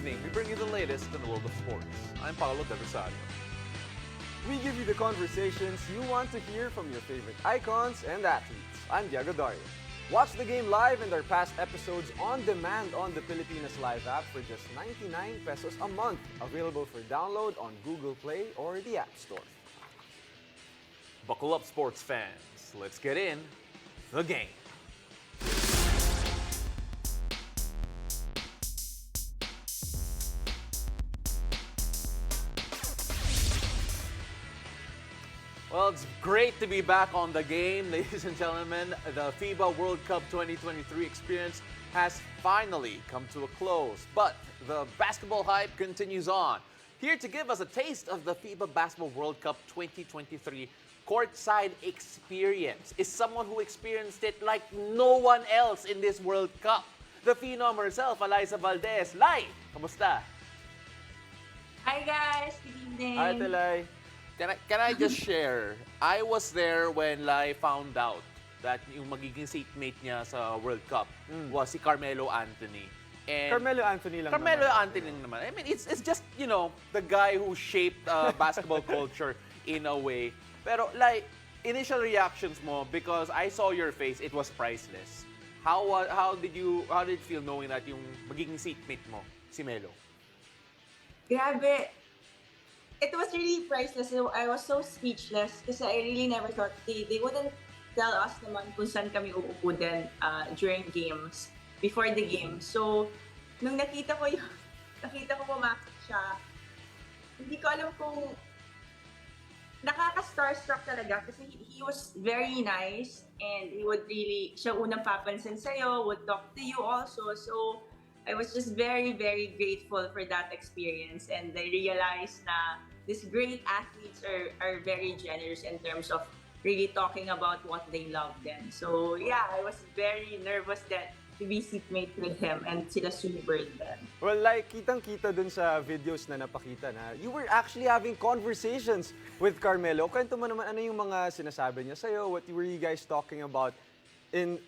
evening, we bring you the latest in the world of sports. I'm Paolo De Rosario. We give you the conversations you want to hear from your favorite icons and athletes. I'm Diego Dario. Watch the game live and our past episodes on demand on the Pilipinas Live app for just 99 pesos a month. Available for download on Google Play or the App Store. Buckle up, sports fans. Let's get in the game. Well, it's great to be back on the game, ladies and gentlemen. The FIBA World Cup 2023 experience has finally come to a close, but the basketball hype continues on. Here to give us a taste of the FIBA Basketball World Cup 2023 courtside experience is someone who experienced it like no one else in this World Cup. The phenom herself, Alyssa Valdez. Lai, kamusta? Hi guys, good evening. Hi, Telay. Can I just share? I was there when Lai found out that yung magiging seatmate niya sa World Cup was si Carmelo Anthony. And Carmelo Anthony lang Carmelo naman. Anthony lang naman. I mean, it's just, you know, the guy who shaped basketball culture in a way. Pero like, initial reactions mo, because I saw your face, it was priceless. How did it feel knowing that yung magiging seatmate mo, si Melo? Grabe. It was really priceless. I was so speechless kasi I really never thought they wouldn't tell us naman kung saan kami uupo din during games, before the game. So, nung nakita ko pumasok siya, hindi ko alam kung nakaka-starstruck talaga kasi he was very nice and he would really, siya unang papansin sa'yo, would talk to you also. So, I was just very, very grateful for that experience, and I realized na these great athletes are very generous in terms of really talking about what they love then. So yeah, I was very nervous then to be seatmate with him and sila Super then. Well, like, kitang-kita dun sa videos na napakita na you were actually having conversations with Carmelo. Kwento mo naman ano yung mga sinasabi niya sa'yo? What were you guys talking about in,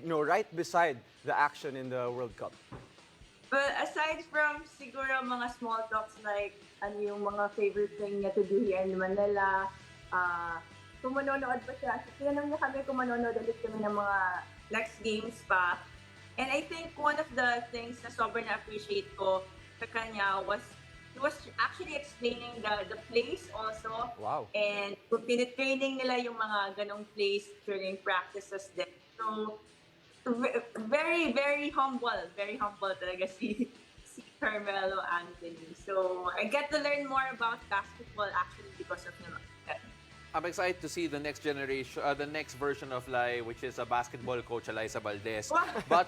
right beside the action in the World Cup? Well, aside from siguro mga small talks like ano yung mga favorite thing niya to do here in Manila, kung manonood pa siya, tinanong niya kami kung manonood ulit kami ng mga next games pa. And I think one of the things na sobrang na-appreciate ko sa kanya was he was actually explaining the plays also. Wow. And kung tinitraining nila yung mga ganong plays during practices din. So, very, very humble talaga si Carmelo Anthony. So, I get to learn more about basketball actually because of him. I'm excited to see the next generation, the next version of Lai, which is a basketball coach, Alyssa Valdez. But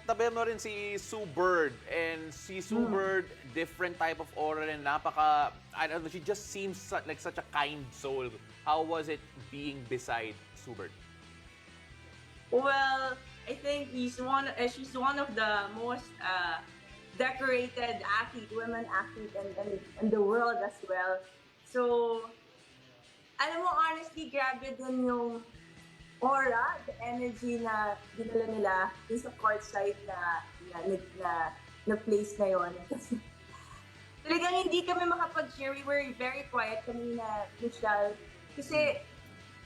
tabi mo rin si Sue Bird. And si Sue Bird, different type of aura rin. I don't know, she just seems like such a kind soul. How was it being beside Sue Bird? Well, I think she's one of the most decorated women athlete in the world as well. So, alam mo, honestly, grabe din yung aura, the energy na dinala nila dun sa courtside na place na yun. Kasi talagang hindi kami makapag-cheer. We were very quiet kanina, Michelle. Kasi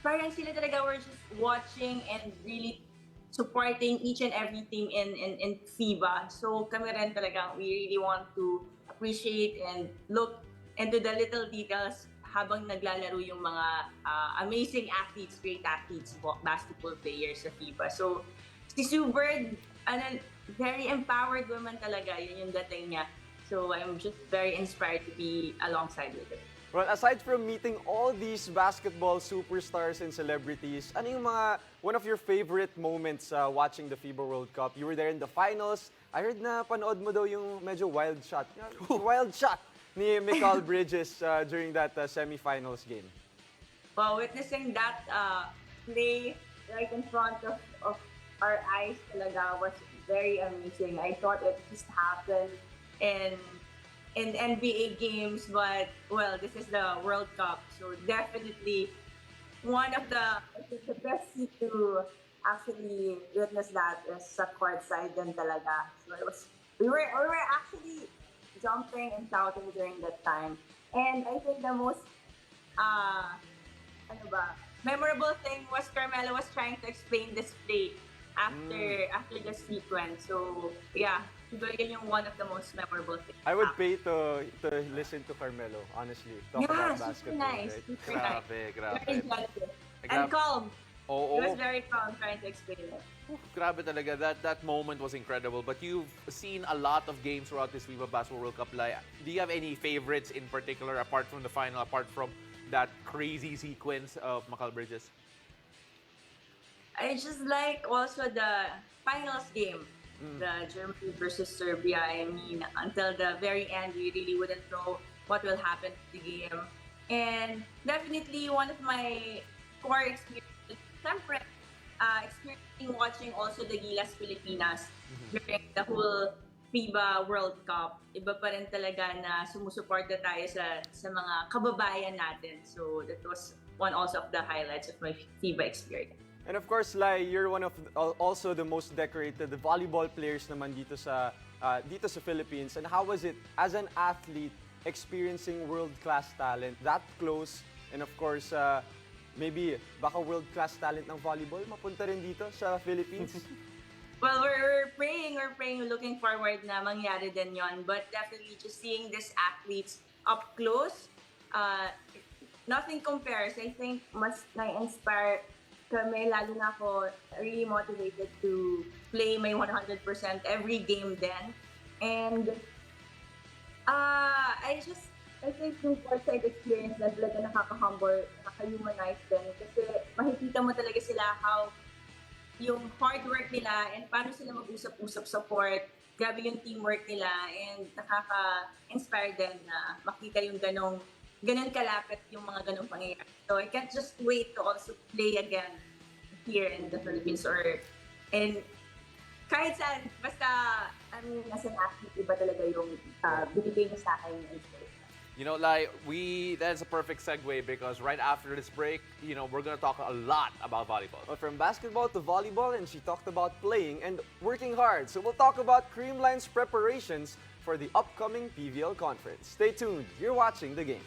parang sila talaga were just watching and really supporting each and everything in FIBA. So kami rin talaga, we really want to appreciate and look into the little details habang naglalaro yung mga amazing athletes, great athletes, basketball players sa FIBA. So si Sue Bird, very empowered woman talaga, yun yung dating niya. So I'm just very inspired to be alongside with her. Well, aside from meeting all these basketball superstars and celebrities, ano yung one of your favorite moments watching the FIBA World Cup? You were there in the finals. I heard na panood mo daw yung medyo wild shot. Wild shot ni Mikal Bridges during that semifinals game. Well, witnessing that play right in front of our eyes talaga was very amazing. I thought it just happened in NBA games, but well, this is the World Cup, so definitely one of the best to actually witness that is sa courtside din talaga. So it was we were actually jumping and shouting during that time. And I think the most uh, ano ba, memorable thing was Carmela was trying to explain this play after the sequence. So yeah, siguro yun yung one of the most memorable things. I would pay to listen to Carmelo, honestly. Talk Yeah, about super basketball, nice. right? Super nice. Grabe. Very gentle. And Grabe. calm. Oo. He was very calm trying to explain it. Grabe talaga. That moment was incredible. But you've seen a lot of games throughout this FIBA Basketball World Cup. Like, do you have any favorites in particular, apart from the final, apart from that crazy sequence of Makal Bridges? I just like also the finals game, the Germany versus Serbia. I mean, until the very end, you really wouldn't know what will happen to the game. And definitely one of my core experiences, siyempre, experiencing watching also the Gilas Pilipinas during the whole FIBA World Cup. Iba pa rin talaga na sumusuporta tayo sa mga kababayan natin. So that was one also of the highlights of my FIBA experience. And of course, Lai, you're one of also the most decorated volleyball players naman dito sa Philippines. And how was it as an athlete experiencing world-class talent that close? And of course, maybe baka world-class talent ng volleyball mapunta rin dito sa Philippines? Well, we're praying, looking forward na mangyari din yon. But definitely just seeing these athletes up close, nothing compares. I think mas na-inspire kami, lalo na ako really motivated to play my 100% every game then. And I think yung courtside experience na talaga nakaka-humble, nakaka-humanize din. Kasi makikita mo talaga sila how yung hard work nila and paano sila mag-usap-usap support. Grabe yung teamwork nila and nakaka-inspire din na makita yung ganong kalapit yung mga ganong pangyayari. So I can't just wait to also play again here in the Philippines or in kahit saan. Basta, I mean, as an athlete, iba talaga yung binibigay niya sa akin yung inspiration. You know, like, that's a perfect segue because right after this break, we're going to talk a lot about volleyball. Well, from basketball to volleyball, and she talked about playing and working hard. So we'll talk about Creamline's preparations for the upcoming PVL conference. Stay tuned. You're watching The Game.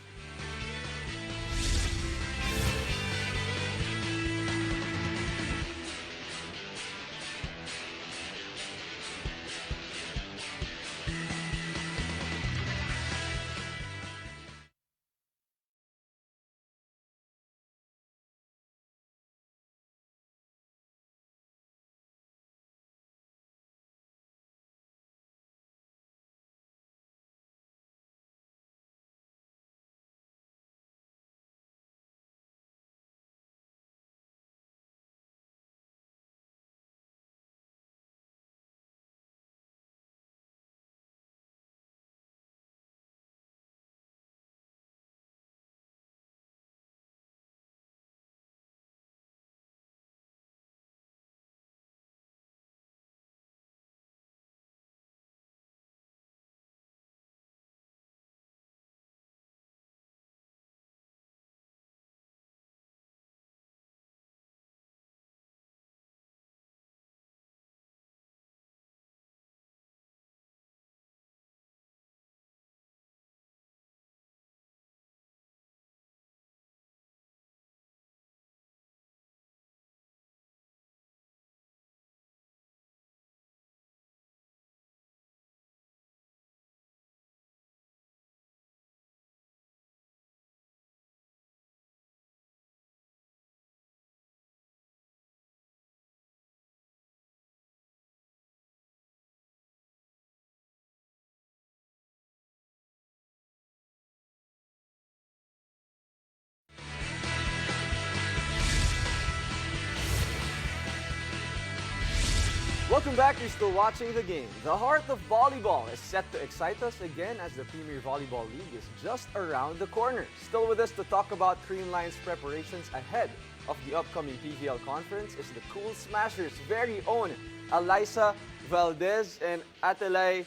Welcome back, you're still watching The Game. The heart of volleyball is set to excite us again as the Premier Volleyball League is just around the corner. Still with us to talk about Creamline's preparations ahead of the upcoming PVL conference is the Cool Smashers' very own Alyssa Valdez and Atelay.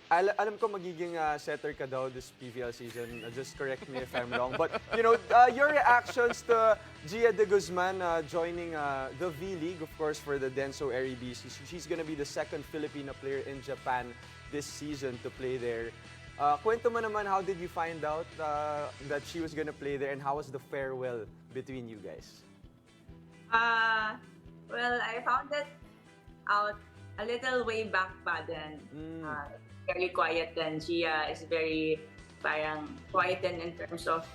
Alam ko magiging setter ka daw this PVL season. Just correct me if I'm wrong. But, your reactions to Jia De Guzman joining the V-League, of course, for the Denso Eredivisie. She's going to be the second Filipino player in Japan this season to play there. Kwento mo naman, how did you find out that she was gonna play there, and how was the farewell between you guys? Well, I found it out a little way back pa then. Very quiet then. Gia is very parang quiet then in terms of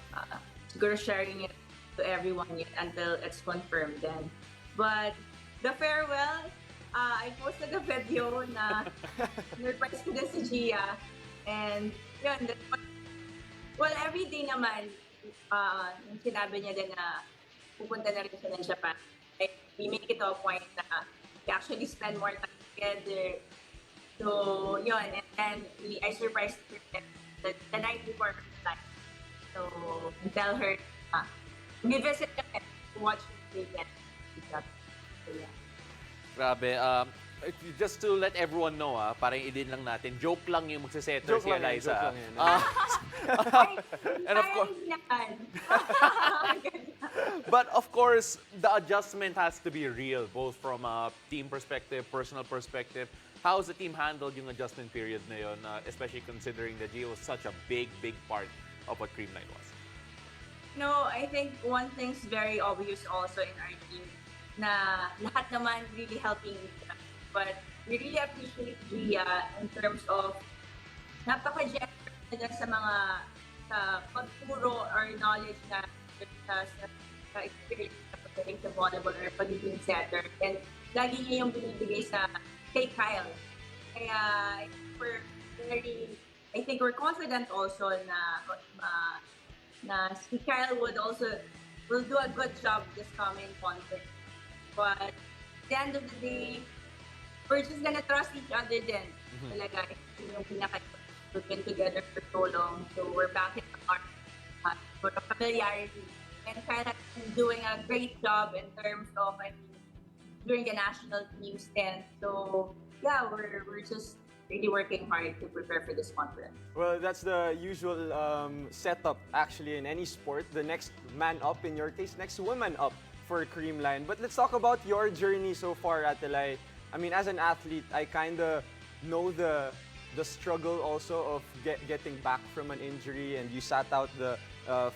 siguro sharing it to everyone yet until it's confirmed then. But the farewell, I posted a video na nurprise ko din si Gia. And yun, well, every day naman, yung sinabi niya din na pupunta na rin siya ng Japan. Like, we make it a point na we actually spend more time together. So, yun. And then, I surprised her the night before her flight. So, I tell her, we visit them to watch the weekend. So, yeah. Grabe. Just to let everyone know, parang idin lang natin, joke lang yung magsisetter si Alyssa. And of course, but of course, the adjustment has to be real, both from a team perspective, personal perspective. How's the team handled yung adjustment period na yun, especially considering that Gio was such a big part of what Creamline was? No, I think one thing's very obvious also in our team na lahat naman really helping each other. But we really appreciate Gia in terms of napaka-generous na sa mga pagturo or knowledge na sa experience na pagdating sa volleyball or pagiging setter. And lagi niya yung binibigay kay Kyle. Kaya I think we're confident also na si Kyle will do a good job this coming contest. But at the end of the day, we're just gonna trust each other din. Talaga, yung we've been together for so long. So we're back in our familiarity. And Kyle has been doing a great job in terms of, during the national team stint. So yeah, we're just really working hard to prepare for this conference. Well, that's the usual setup actually in any sport. The next man up, in your case, next woman up for Creamline. But let's talk about your journey so far, Atelay. I mean, as an athlete, I kind of know the struggle also of getting back from an injury, and you sat out the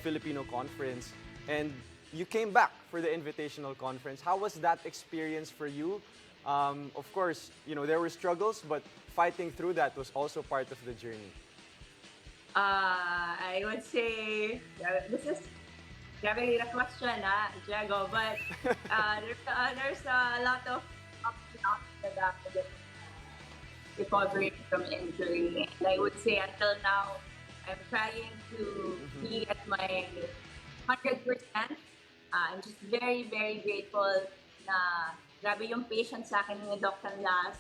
Filipino conference, and you came back for the Invitational Conference. How was that experience for you? Of course, there were struggles, but fighting through that was also part of the journey. I would say this is a question, Diego, but there's a lot of ups and downs to that recovering from injury. And I would say until now, I'm trying to be at my 100%. I'm just very, very grateful na grabe yung patience sa akin ni Dr. Las,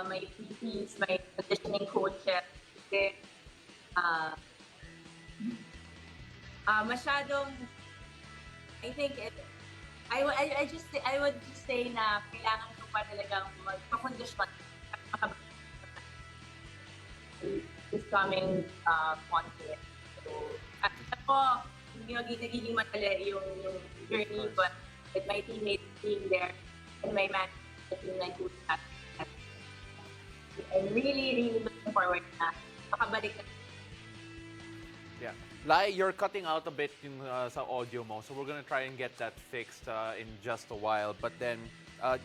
my PTs, my conditioning coaches. Kasi, masyadong, I think I would just say na kailangan ko pa talagang magpa-condition this coming contest. So, ako, hindi nagiging madali yung journey, but with my teammates being there and my manager, I'm really looking forward na makabalik na. Yeah. Lai, you're cutting out a bit yung sa audio mo, so we're gonna try and get that fixed in just a while. But then,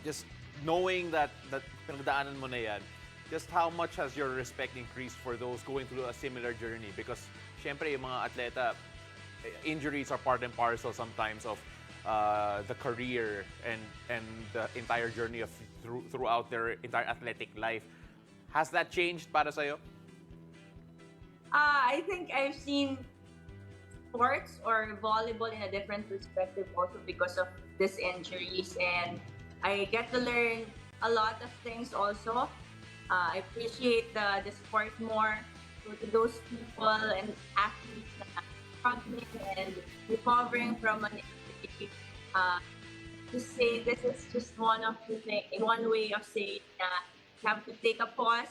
just knowing that pinagdaanan mo na yan, just how much has your respect increased for those going through a similar journey? Because, syempre, yung mga atleta, injuries are part and parcel sometimes of the career and the entire journey of throughout their entire athletic life. Has that changed para sa'yo? I think I've seen sports or volleyball in a different perspective also because of these injuries, and I get to learn a lot of things also. I appreciate the sport more. So to those people and athletes na struggling and recovering from an injury, to say this is just one way of saying that you have to take a pause,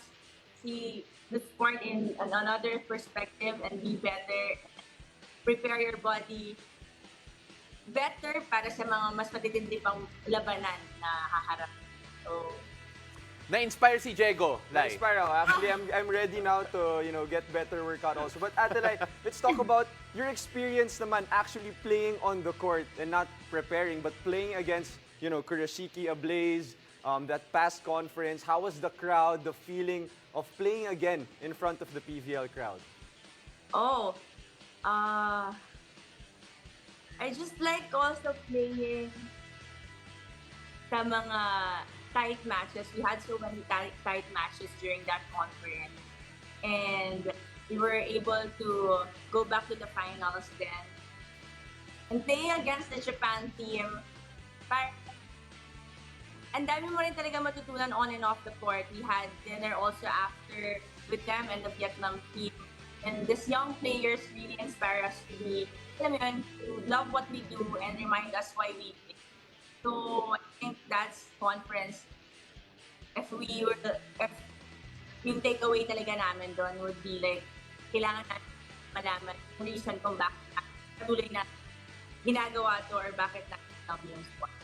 see the sport in another perspective, and be better, prepare your body better para sa mga mas matitindi pang labanan na haharap. So, Na-inspire si Diego, Lai. Inspire ako. Actually, I'm ready now to, get better workout also. But Ate Lai, let's talk about your experience naman actually playing on the court and not preparing, but playing against, Kurashiki Ablaze, that past conference. How was the crowd, the feeling of playing again in front of the PVL crowd? Oh, I just like also playing sa mga tight matches. We had so many tight matches during that conference. And we were able to go back to the finals then. And playing against the Japan team, ang dami mo rin talaga matutunan on and off the court. We had dinner also after with them and the Vietnam team. And these young players really inspire us to be, alam mo yun, to love what we do and remind us why we play. So I think that's conference. If yung takeaway talaga namin doon would be like, kailangan natin malaman yung reason kung bakit patuloy na ginagawa to or bakit natin love yung sport.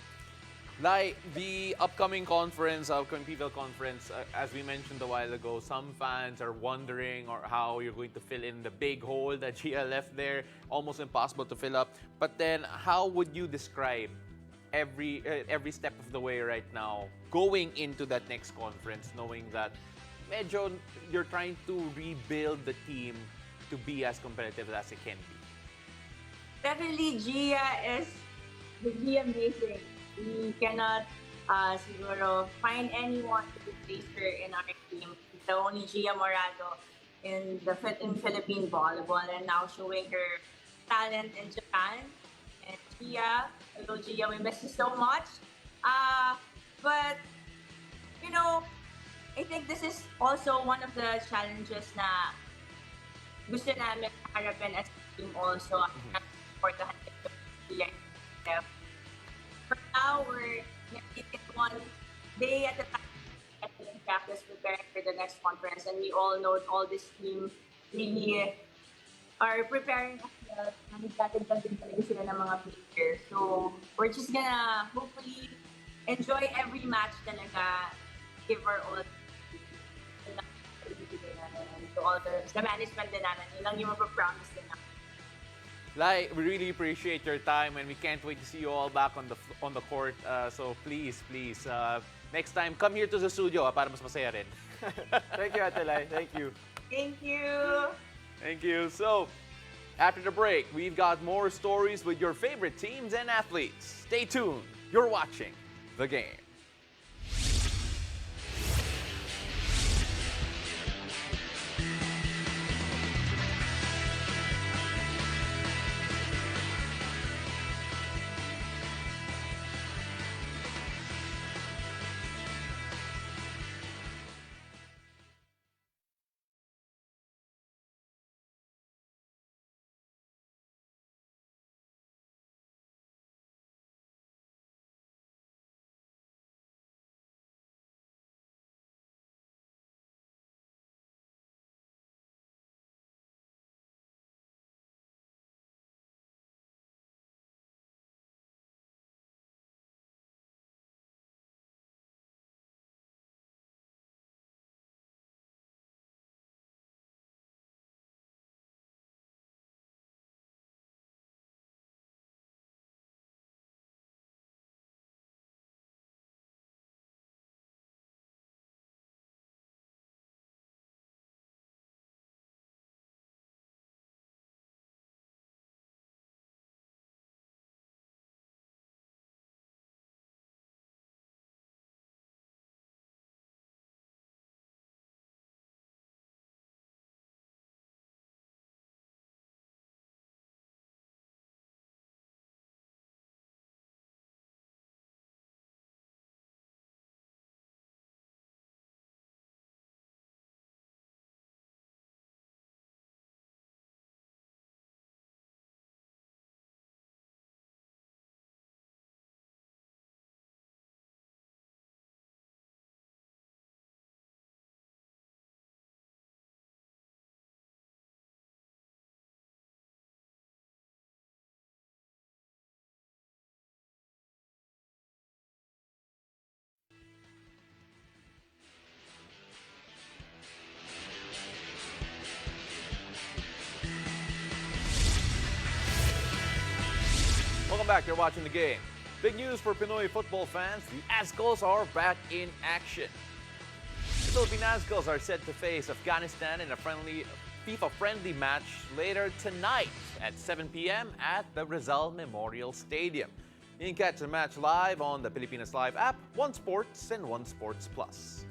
Like the upcoming conference, upcoming PVL conference, as we mentioned a while ago, some fans are wondering or how you're going to fill in the big hole that Gia left there, almost impossible to fill up. But then, how would you describe every step of the way right now, going into that next conference, knowing that medyo you're trying to rebuild the team to be as competitive as it can be? Definitely, Gia is really amazing. We cannot siguro find anyone to replace her in our team. The only Gia Morado in Philippine volleyball and now showing her talent in Japan. And Gia, hello Gia, we miss you so much. But, I think this is also one of the challenges na gusto namin harapin as a team also. For the for now, we're taking one day at a time in practice preparing for the next conference. And we all know all this team really are preparing as well. Nagtatagdag din talaga sila ng mga players. So, we're just gonna hopefully enjoy every match talaga. Give our all to all the management din namin. Yun lang yung mapapromise din namin. Lai, we really appreciate your time and we can't wait to see you all back on the court. So please, next time, come here to the studio para mas masaya rin. Thank you, Ate Lai. Thank you. Thank you! Thank you. So, after the break, we've got more stories with your favorite teams and athletes. Stay tuned. You're watching The Game. back. You're watching the game. Big news for Pinoy football fans. The Azkals are back in action. The Philippine Azkals are set to face Afghanistan in a FIFA-friendly match later tonight at 7 p.m. at the Rizal Memorial Stadium. You can catch the match live on the Pilipinas Live app, One Sports and One Sports Plus.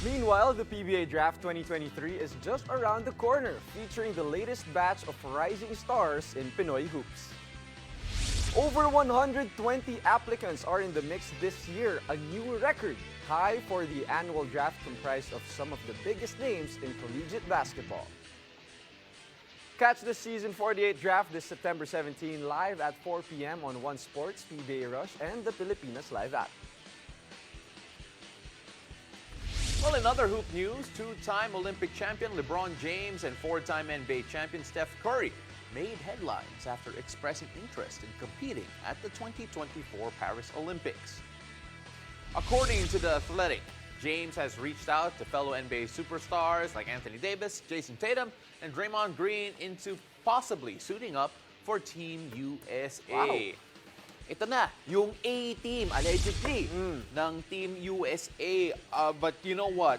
Meanwhile, the PBA Draft 2023 is just around the corner, featuring the latest batch of rising stars in Pinoy hoops. Over 120 applicants are in the mix this year, a new record high for the annual draft comprised of some of the biggest names in collegiate basketball. Catch the Season 48 draft this September 17 live at 4 p.m. on One Sports, PBA Rush, and the Pilipinas Live app. Well, in other hoop news, two-time Olympic champion LeBron James and four-time NBA champion Steph Curry made headlines after expressing interest in competing at the 2024 Paris Olympics. According to The Athletic, James has reached out to fellow NBA superstars like Anthony Davis, Jason Tatum, and Draymond Green into possibly suiting up for Team USA. Wow. Ito na, yung A-team, allegedly, ng Team USA. But you know what?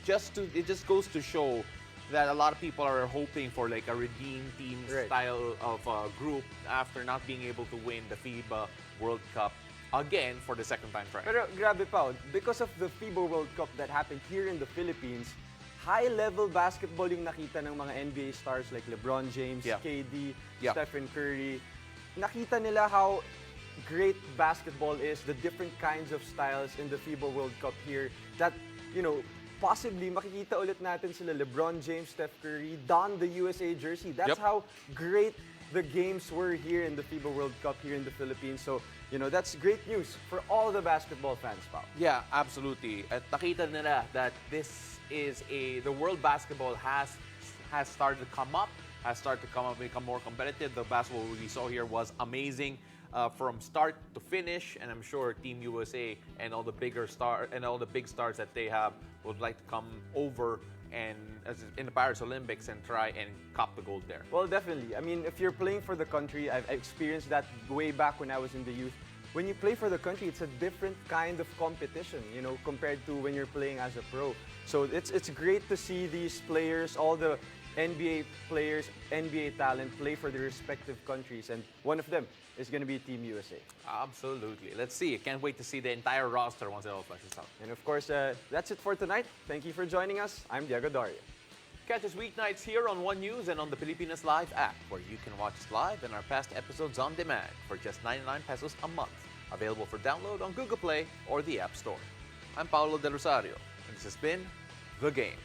It just goes to show that a lot of people are hoping for like a redeem team style of group after not being able to win the FIBA World Cup again for the second time trying. Pero grabe pa, because of the FIBA World Cup that happened here in the Philippines, high-level basketball yung nakita ng mga NBA stars like LeBron James, KD, Stephen Curry. Nakita nila how great basketball is, the different kinds of styles in the FIBA World Cup here that, you know, possibly makikita ulit natin sila LeBron James, Steph Curry, don the USA jersey. That's how great the games were here in the FIBA World Cup here in the Philippines. So, you know, that's great news for all the basketball fans, Pao. Yeah, absolutely. At nakita nila that this is the world basketball has started to come up, become more competitive. The basketball we saw here was amazing. From start to finish, and I'm sure Team USA and all the big stars that they have would like to come over and in the Paris Olympics and try and cop the gold there. Well, definitely. I mean, if you're playing for the country, I've experienced that way back when I was in the youth. When you play for the country, it's a different kind of competition, you know, compared to when you're playing as a pro. So it's great to see these players, all the NBA players, NBA talent play for their respective countries, and one of them is going to be Team USA. Absolutely. Let's see. Can't wait to see the entire roster once it all flashes out. And of course, that's it for tonight. Thank you for joining us. I'm Diego Dario. Catch us weeknights here on One News and on the Pilipinas Live app, where you can watch us live and our past episodes on demand for just 99 pesos a month. Available for download on Google Play or the App Store. I'm Paolo Del Rosario, and this has been The Game.